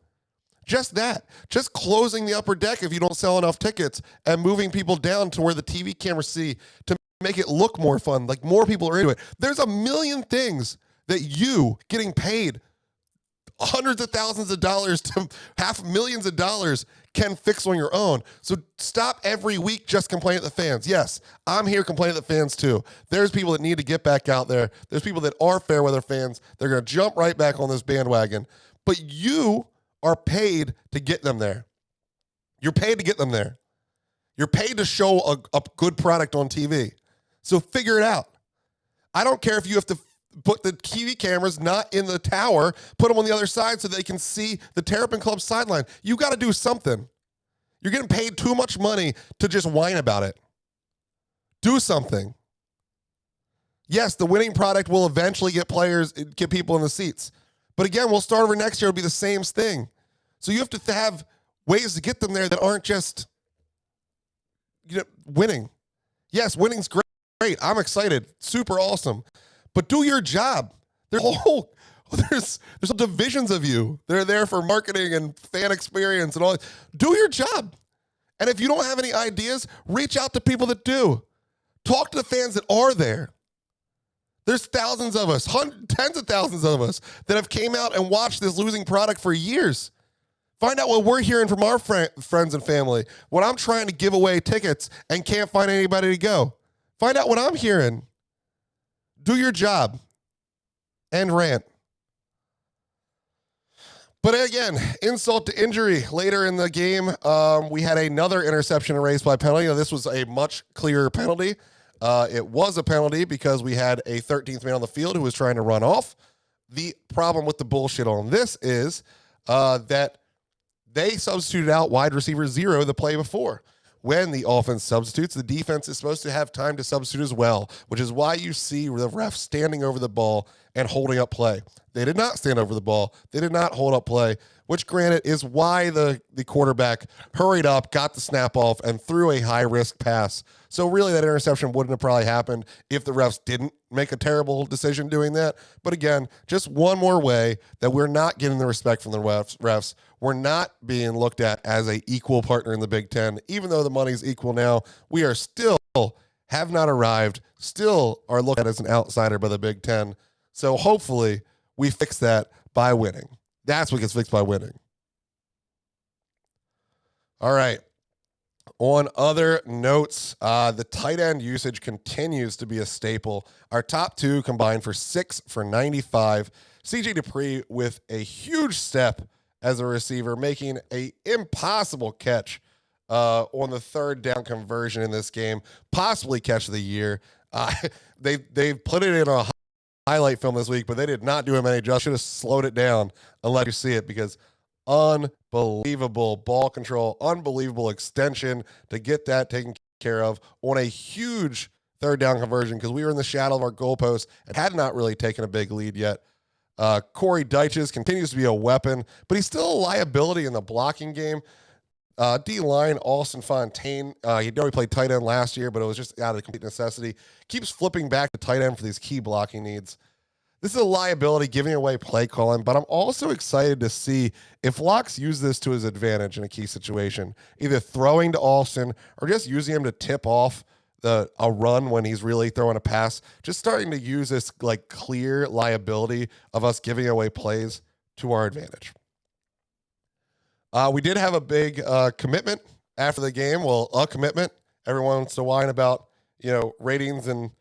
Just that. Just closing the upper deck if you don't sell enough tickets and moving people down to where the TV cameras see to make it look more fun, like more people are into it. There's a million things that you getting paid hundreds of thousands of dollars to $500,000 of dollars can fix on your own. So stop every week just complaining at the fans. Yes, I'm here complaining at the fans too. There's people that need to get back out there. There's people that are fair weather fans. They're going to jump right back on this bandwagon. But you are paid to get them there. You're paid to get them there. You're paid to show a good product on TV. So figure it out. I don't care if you have to put the TV cameras not in the tower, put them on the other side so they can see the Terrapin Club sideline. You got to do something. You're getting paid too much money to just whine about it. Do something. Yes, the winning product will eventually get people in the seats. But again, we'll start over next year. It'll be the same thing. So you have to have ways to get them there that aren't just winning. Yes, winning's great. I'm excited. Super awesome. But do your job. There's some divisions of you. They're there for marketing and fan experience and all. Do your job. And if you don't have any ideas, reach out to people that do. Talk to the fans that are there. There's thousands of us, tens of thousands of us that have came out and watched this losing product for years. Find out what we're hearing from our friends and family when I'm trying to give away tickets and can't find anybody to go. Find out what I'm hearing. Do your job and rant. But again, insult to injury. Later in the game, we had another interception erased by penalty. Now, this was a much clearer penalty. It was a penalty because we had a 13th man on the field who was trying to run off. The problem with the bullshit on this is that they substituted out wide receiver 0 the play before. When the offense substitutes, the defense is supposed to have time to substitute as well, which is why you see the ref standing over the ball and holding up play. They did not stand over the ball. They did not hold up play, which granted is why the quarterback hurried up, got the snap off, and threw a high-risk pass. So really that interception wouldn't have probably happened if the refs didn't make a terrible decision doing that. But again, just one more way that we're not getting the respect from the refs. We're not being looked at as an equal partner in the Big Ten. Even though the money's equal now, we are still have not arrived, still are looked at as an outsider by the Big Ten. So hopefully we fix that by winning. That's what gets fixed by winning. All right. On other notes, the tight end usage continues to be a staple. Our top two combined for 6 for 95. CJ Dupree with a huge step as a receiver, making an impossible catch on the third down conversion in this game, possibly catch of the year. They put it in a highlight film this week, but they did not do him any justice. Should have slowed it down and let you see it because unbelievable ball control, unbelievable extension to get that taken care of on a huge third down conversion because we were in the shadow of our goalpost and had not really taken a big lead yet. Corey Dyches continues to be a weapon, but he's still a liability in the blocking game. D-line, Austin Fontaine, he already played tight end last year, but it was just out of complete necessity. Keeps flipping back to tight end for these key blocking needs. This is a liability, giving away play calling, but I'm also excited to see if Locks use this to his advantage in a key situation, either throwing to Austin or just using him to tip off a run when he's really throwing a pass, just starting to use this like clear liability of us giving away plays to our advantage. We did have a big commitment after the game. Well, a commitment. Everyone wants to whine about, ratings and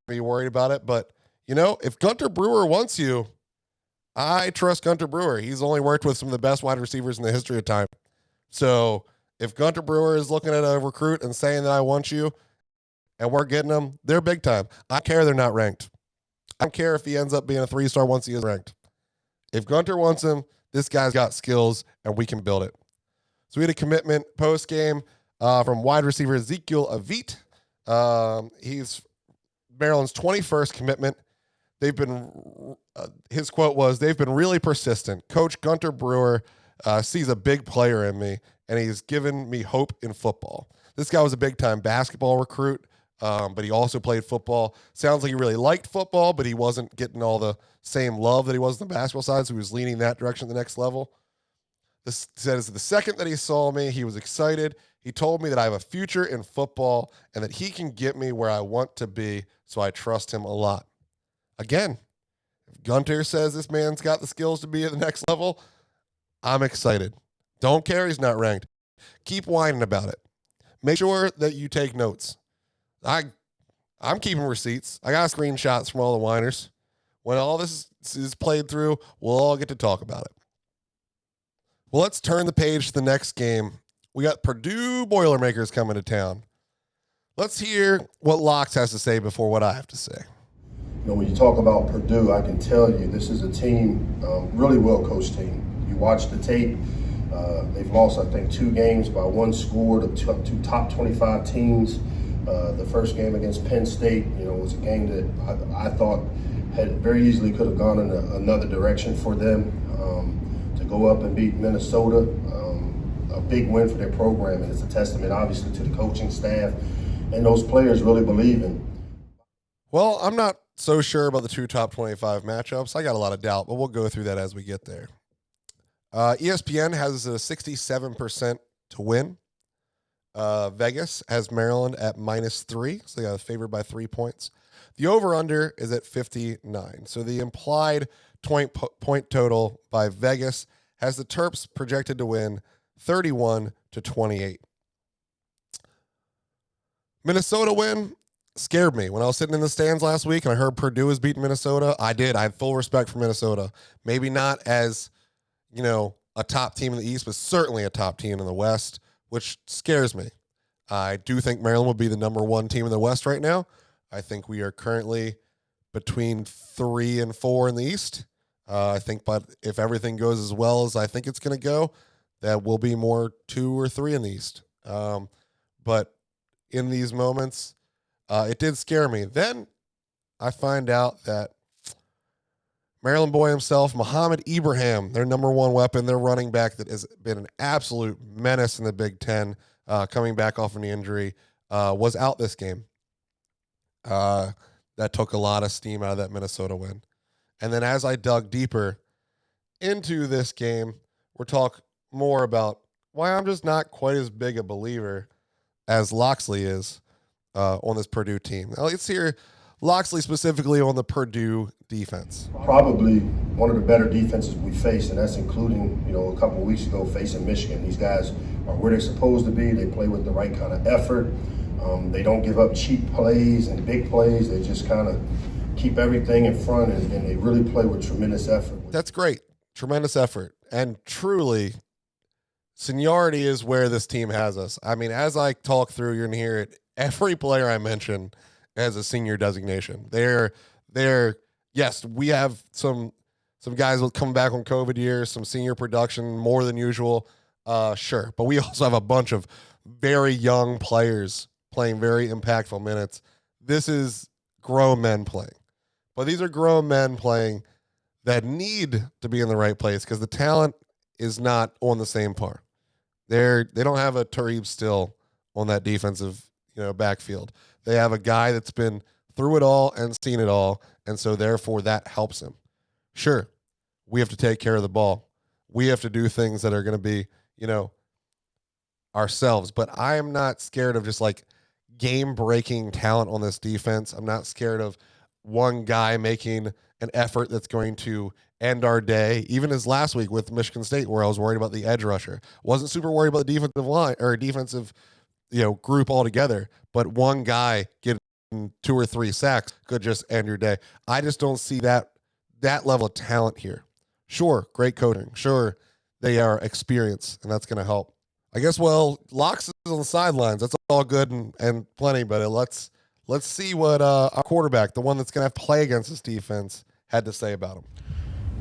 be worried about it. But, if Gunter Brewer wants you, I trust Gunter Brewer. He's only worked with some of the best wide receivers in the history of time. So if Gunter Brewer is looking at a recruit and saying that I want you and we're getting them, they're big time. I don't care they're not ranked. I don't care if he ends up being a 3-star once he is ranked. If Gunter wants him, this guy's got skills and we can build it. So we had a commitment post-game from wide receiver Ezekiel Avit. He's Maryland's 21st commitment. His quote was, "They've been really persistent. Coach Gunter Brewer sees a big player in me, and he's given me hope in football." This guy was a big-time basketball recruit, but he also played football. Sounds like he really liked football, but he wasn't getting all the same love that he was on the basketball side, so he was leaning that direction to the next level. This says the second that he saw me, he was excited. He told me that I have a future in football and that he can get me where I want to be, so I trust him a lot. Again, if Gunter says this man's got the skills to be at the next level, I'm excited. Don't care he's not ranked. Keep whining about it. Make sure that you take notes. I'm keeping receipts. I got screenshots from all the whiners. When all this is played through, we'll all get to talk about it. Well, let's turn the page to the next game. We got Purdue Boilermakers coming to town. Let's hear what Locks has to say before what I have to say. When you talk about Purdue, I can tell you this is a team, really well-coached team. You watch the tape, they've lost, I think, 2 games by 1 score to 2 top 25 teams. The first game against Penn State, was a game that I thought had very easily could have gone in another direction for them. To go up and beat Minnesota, a big win for their program, and it's a testament, obviously, to the coaching staff and those players really believing. Well, I'm not so sure about the 2 top 25 matchups. I got a lot of doubt, but we'll go through that as we get there. ESPN has a 67% to win. Vegas has Maryland at -3, so they got favored by 3 points. The over-under is at 59. So the implied point total by Vegas has the Terps projected to win 31-28. Minnesota win scared me. When I was sitting in the stands last week and I heard Purdue was beating Minnesota, I had full respect for Minnesota. Maybe not as, a top team in the East, but certainly a top team in the West, which scares me. I do think Maryland will be the number 1 team in the West right now. I think we are currently between 3 and 4 in the East. I think, but if everything goes as well as I think it's going to go, that will be more 2 or 3 in the East. But in these moments, it did scare me. Then I find out that Maryland boy himself, Muhammad Ibrahim, their number 1 weapon, their running back that has been an absolute menace in the Big Ten, coming back off an injury, was out this game. That took a lot of steam out of that Minnesota win. And then as I dug deeper into this game, we'll talk more about why I'm just not quite as big a believer as Loxley is on this Purdue team. Now let's hear Loxley specifically on the Purdue defense. Probably one of the better defenses we faced, and that's including, a couple of weeks ago facing Michigan. These guys are where they're supposed to be. They play with the right kind of effort. They don't give up cheap plays and big plays. They just kind of keep everything in front, and they really play with tremendous effort. That's great. Tremendous effort. And truly, seniority is where this team has us. I mean, as I talk through, you're going to hear it. Every player I mention has a senior designation. They're yes, we have some guys will come back on COVID years, some senior production, more than usual. Sure. But we also have a bunch of very young players playing very impactful minutes. This is grown men playing. But these are grown men playing that need to be in the right place because the talent is not on the same par. They don't have a Tarib Still on that defensive, backfield. They have a guy that's been through it all and seen it all, and so therefore that helps him. Sure, we have to take care of the ball. We have to do things that are going to be, ourselves. But I am not scared of just game-breaking talent on this defense. I'm not scared of one guy making an effort that's going to end our day. Even as last week with Michigan State, where I was worried about the edge rusher. Wasn't super worried about the defensive line or defensive, group altogether. But one guy getting 2 or 3 sacks could just end your day. I just don't see that level of talent here. Sure, great coaching. Sure, they are experienced, and that's going to help. I guess, Locks is on the sidelines. That's all good and plenty, but let's see what our quarterback, the one that's going to have to play against this defense, had to say about him.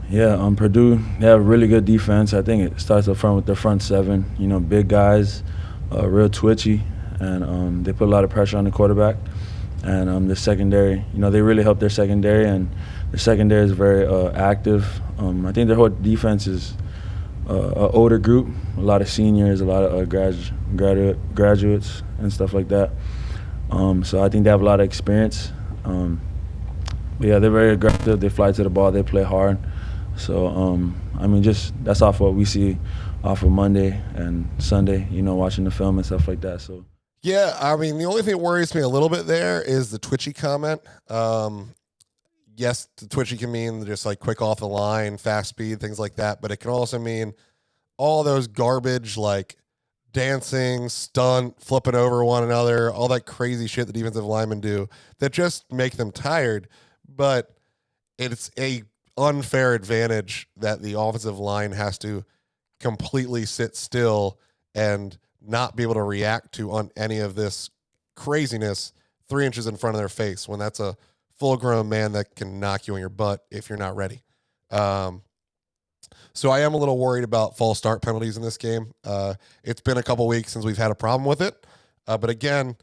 Yeah, Purdue, they have a really good defense. I think it starts up front with their front seven, big guys, real twitchy, and they put a lot of pressure on the quarterback. And the secondary, they really help their secondary, and the secondary is very active. I think their whole defense is an older group, a lot of seniors, a lot of graduates and stuff like that. So I think they have a lot of experience. But yeah, they're very aggressive. They fly to the ball. They play hard. So, just that's off what we see off of Monday and Sunday, watching the film and stuff like that. So. Yeah, the only thing that worries me a little bit there is the twitchy comment. Yes, the twitchy can mean just like quick off the line, fast speed, things like that. But it can also mean all those garbage like dancing, stunt, flipping over one another, all that crazy shit that defensive linemen do that just make them tired. But it's a unfair advantage that the offensive line has to completely sit still and not be able to react to on any of this craziness 3 inches in front of their face when that's a full-grown man that can knock you on your butt if you're not ready. So I am a little worried about false start penalties in this game. It's been a couple weeks since we've had a problem with it. But again,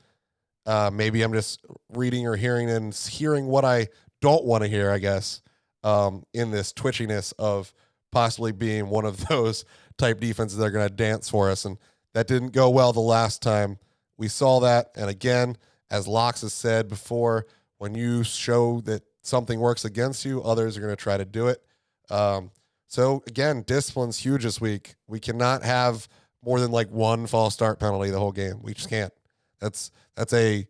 maybe I'm just reading or hearing what I don't want to hear, I guess, in this twitchiness of possibly being one of those type defenses that are going to dance for us. And that didn't go well the last time we saw that. And again, as Locks has said before, when you show that something works against you, others are going to try to do it. So again, discipline's huge this week. We cannot have more than like one false start penalty the whole game. We just can't. That's a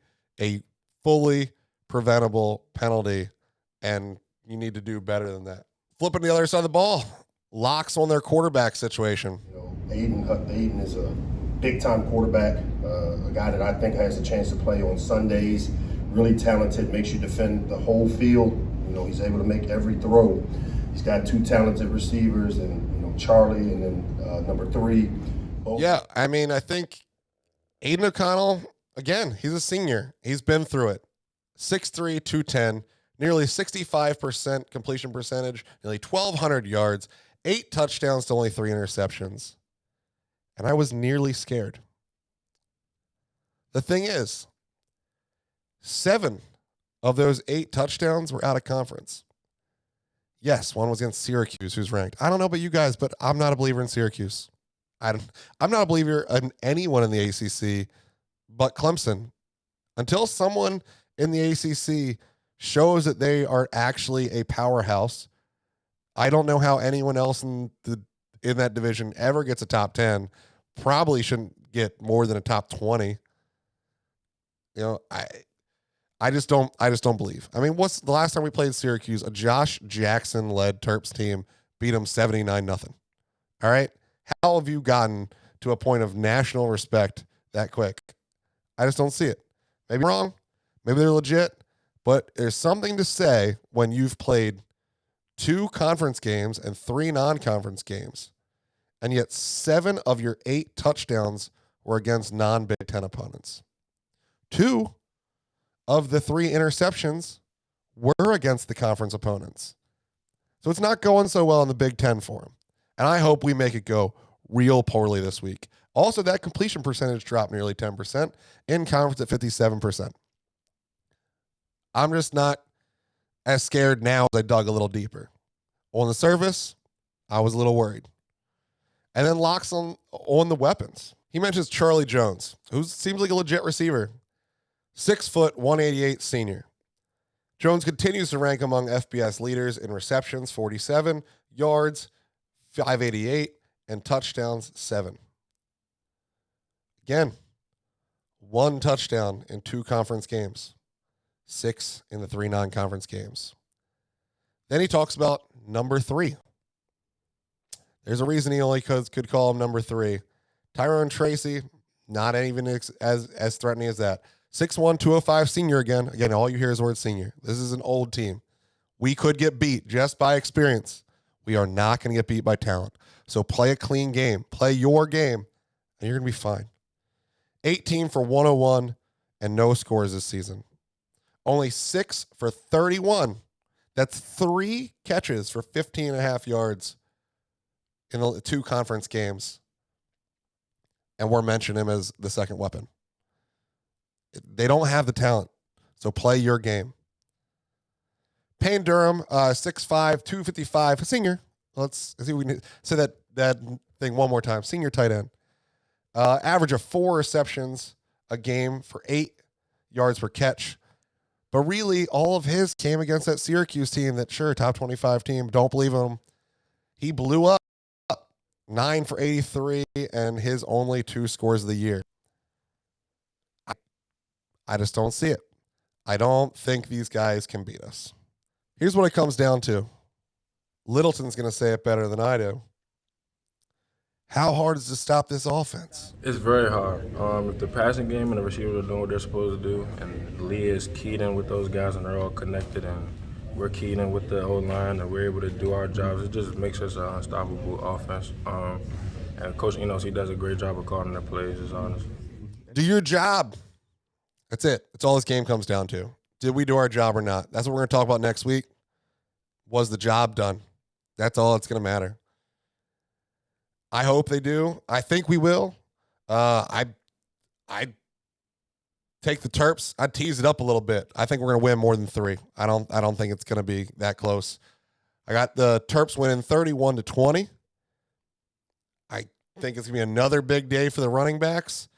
fully preventable penalty, and you need to do better than that. Flipping the other side of the ball, Locks on their quarterback situation. Aiden is a big-time quarterback, a guy that I think has a chance to play on Sundays. Really talented, makes you defend the whole field. He's able to make every throw. He's got 2 talented receivers, and Charlie, and then number 3. Both. Yeah, I think Aiden O'Connell, again, he's a senior. He's been through it. 6'3", 210, nearly 65% completion percentage, nearly 1,200 yards, 8 touchdowns to only 3 interceptions. And I was nearly scared. The thing is, 7 of those 8 touchdowns were out of conference. Yes, one was against Syracuse, who's ranked. I don't know about you guys, but I'm not a believer in Syracuse. I'm not a believer in anyone in the ACC but Clemson. Until someone in the ACC shows that they are actually a powerhouse, I don't know how anyone else in that division ever gets a top 10. Probably shouldn't get more than a top 20. I just don't believe. What's the last time we played Syracuse? A Josh Jackson-led Terps team beat them 79-0. All right? How have you gotten to a point of national respect that quick? I just don't see it. Maybe I'm wrong. Maybe they're legit. But there's something to say when you've played 2 conference games and 3 non-conference games, and yet 7 of your 8 touchdowns were against non-Big Ten opponents. 2 of the 3 interceptions were against the conference opponents. So it's not going so well in the Big Ten for him. And I hope we make it go real poorly this week. Also, that completion percentage dropped nearly 10%, in conference at 57%. I'm just not as scared now as I dug a little deeper. On the surface, I was a little worried. And then Locks on the weapons. He mentions Charlie Jones, who seems like a legit receiver. 6 foot, 188 senior. Jones continues to rank among FBS leaders in receptions, 47, yards, 588, and touchdowns, 7. Again, 1 touchdown in 2 conference games, 6 in the 3 non-conference games. Then he talks about number 3. There's a reason he only could call him number 3. Tyrone Tracy, not even as threatening as that. 6'1", 205 senior again. Again, all you hear is the word senior. This is an old team. We could get beat just by experience. We are not going to get beat by talent. So play a clean game. Play your game, and you're going to be fine. 18 for 101 and no scores this season. Only 6 for 31. That's 3 catches for 15.5 yards in the 2 conference games. And we're mentioning him as the second weapon. They don't have the talent, so play your game. Payne Durham, 6'5", 255, senior. Let's see if we can say that thing one more time. Senior tight end. Average of 4 receptions a game for 8 yards per catch. But really, all of his came against that Syracuse team that, sure, top 25 team. Don't believe him. He blew up. 9 for 83 and his only 2 scores of the year. I just don't see it. I don't think these guys can beat us. Here's what it comes down to. Littleton's going to say it better than I do. How hard is it to stop this offense? It's very hard. If the passing game and the receivers are doing what they're supposed to do, and Lee is keyed in with those guys and they're all connected, and we're keyed in with the O-line and we're able to do our jobs, it just makes us an unstoppable offense. And Coach Enos, he does a great job of calling their plays, is honest. Do your job. That's it. That's all this game comes down to. Did we do our job or not? That's what we're going to talk about next week. Was the job done? That's all that's going to matter. I hope they do. I think we will. I take the Terps. I'd tease it up a little bit. I think we're going to win more than 3. I don't think it's going to be that close. I got the Terps winning 31-20. I think it's going to be another big day for the running backs.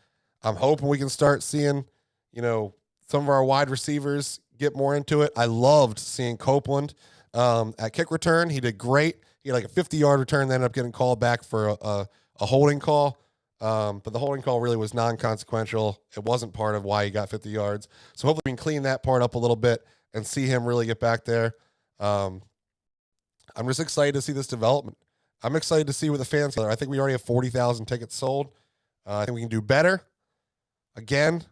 I'm hoping we can start seeing, some of our wide receivers get more into it. I loved seeing Copeland at kick return. He did great. He had like a 50-yard return that ended up getting called back for a holding call. But the holding call really was non-consequential. It wasn't part of why he got 50 yards. So hopefully we can clean that part up a little bit and see him really get back there. I'm just excited to see this development. I'm excited to see what the fans are. I think we already have 40,000 tickets sold. I think we can do better. Again,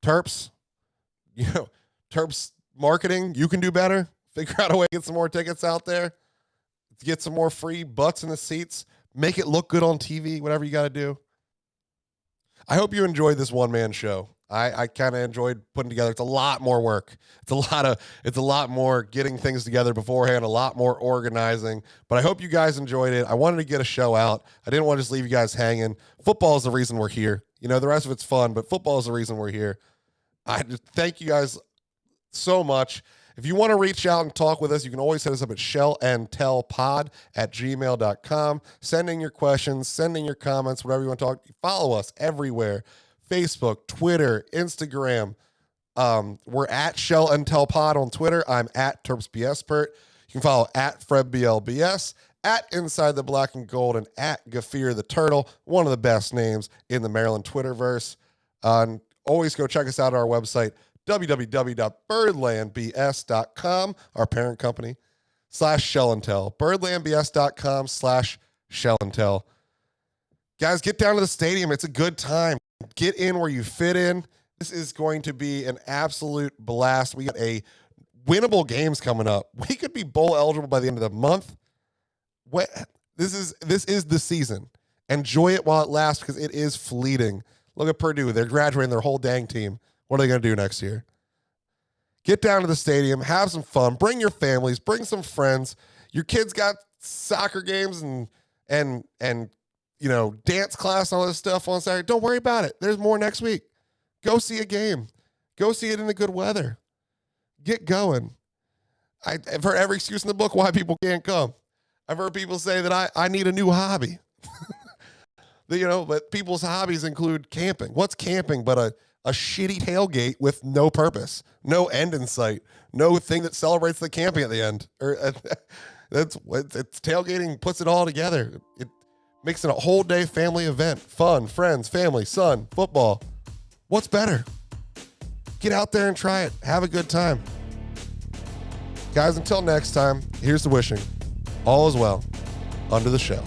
Terps, Terps marketing, you can do better. Figure out a way to get some more tickets out there. Get some more free butts in the seats. Make it look good on TV, whatever you got to do. I hope you enjoyed this one-man show. I kind of enjoyed putting together. It's a lot more work. It's a lot more getting things together beforehand, a lot more organizing. But I hope you guys enjoyed it. I wanted to get a show out. I didn't want to just leave you guys hanging. Football is the reason we're here. The rest of it's fun, but football is the reason we're here. I just thank you guys so much. If you want to reach out and talk with us, you can always hit us up at shellandtellpod@gmail.com. Send in your questions, send in your comments, whatever you want to talk. Follow us everywhere. Facebook, Twitter, Instagram. We're at Shell and Tell Pod on Twitter. I'm at TerpsBSpert. You can follow at FredBLBS, at Inside the Black and Gold, and at Gafir the Turtle, one of the best names in the Maryland Twitterverse. And always go check us out at our website, www.birdlandbs.com, our parent company, /Shell&Tell. birdlandbs.com/Shell&Tell. Guys, get down to the stadium. It's a good time. Get in where you fit in. This is going to be an absolute blast. We got a winnable games coming up. We could be bowl eligible by the end of the month. This is the season. Enjoy it while it lasts because it is fleeting. Look at Purdue. They're graduating their whole dang team. What are they going to do next year? Get down to the stadium. Have some fun. Bring your families. Bring some friends. Your kids got soccer games and dance class and all this stuff on Saturday. Don't worry about it. There's more next week. Go see a game. Go see it in the good weather. Get going. I've heard every excuse in the book why people can't come. I've heard people say that I need a new hobby. But people's hobbies include camping. What's camping but a shitty tailgate with no purpose, no end in sight, no thing that celebrates the camping at the end? It's tailgating puts it all together. It makes it a whole day family event. Fun, friends, family, sun, football. What's better? Get out there and try it. Have a good time. Guys, until next time, here's the wishing. All is well. Under the shell.